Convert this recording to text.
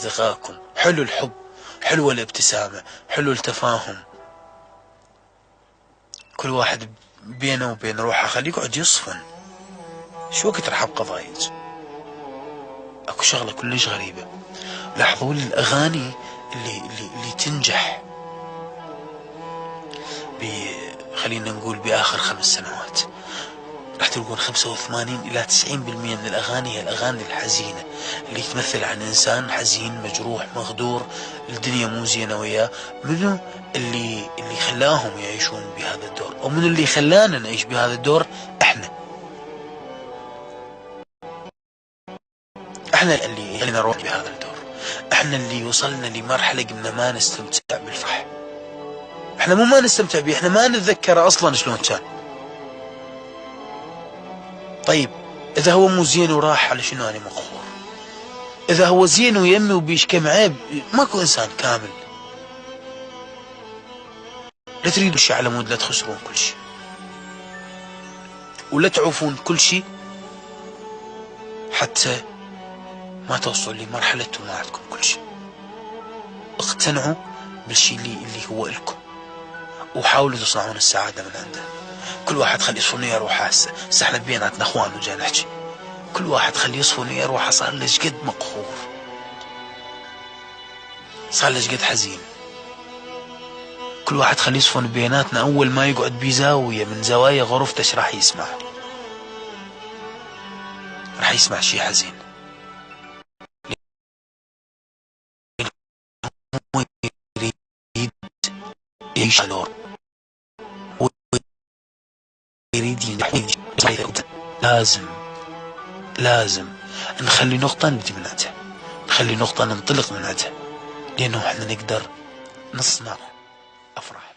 أصدقائكم. حلو الحب، حلوة الابتسامة، حلو التفاهم. كل واحد بينه وبين روحه خليه يقعد يصفن. شو وقت راح ابقى ضايج؟ اكو شغلة كلش غريبة. لاحظوا لي الاغاني اللي تنجح خلينا نقول باخر 5 سنوات، راح تلقون 85 الى 90% من الاغاني هي الاغاني الحزينة، اللي تمثل عن انسان حزين مجروح مغدور، الدنيا مو زينة وياه. منو اللي خلاهم يعيشون بهذا الدور، او منو اللي خلانا نعيش بهذا الدور؟ احنا اللي نروح بهذا الدور. احنا اللي وصلنا لمرحلة قمنا ما نستمتع بالفرح. احنا مو ما نستمتع به، احنا ما نتذكر اصلا شلون كان. طيب اذا هو مو زين وراح، على شنو انا مقهور؟ اذا هو زين ويمي وبيشكم عيب، ماكو انسان كامل. لا تريدوا شيء على مود لا تخسرون كل شيء، ولا تعوفون كل شيء حتى ما توصلوا لمرحلة وما عندكم كل شيء. اقتنعوا بالشيء اللي هو لكم، وحاولوا تصنعون السعادة من عنده. كل واحد خلي يصفون ويا روحه. هسه احنا بيناتنا اخوان وجاي نحكي، كل واحد خلي يصفون ويا روحه. صار له قد مقهور، صار له قد حزين. كل واحد خلي يصفون بيناتنا. اول ما يقعد بزاوية من زوايا غرفته ايش راح يسمع؟ راح يسمع شيء حزين. هو يريد يعيش دور، هو يريد ينجح. لازم نخلي نقطة نبدي من عندها، نخلي نقطة ننطلق من عندها، لأنه احنا نقدر نصنع أفراح.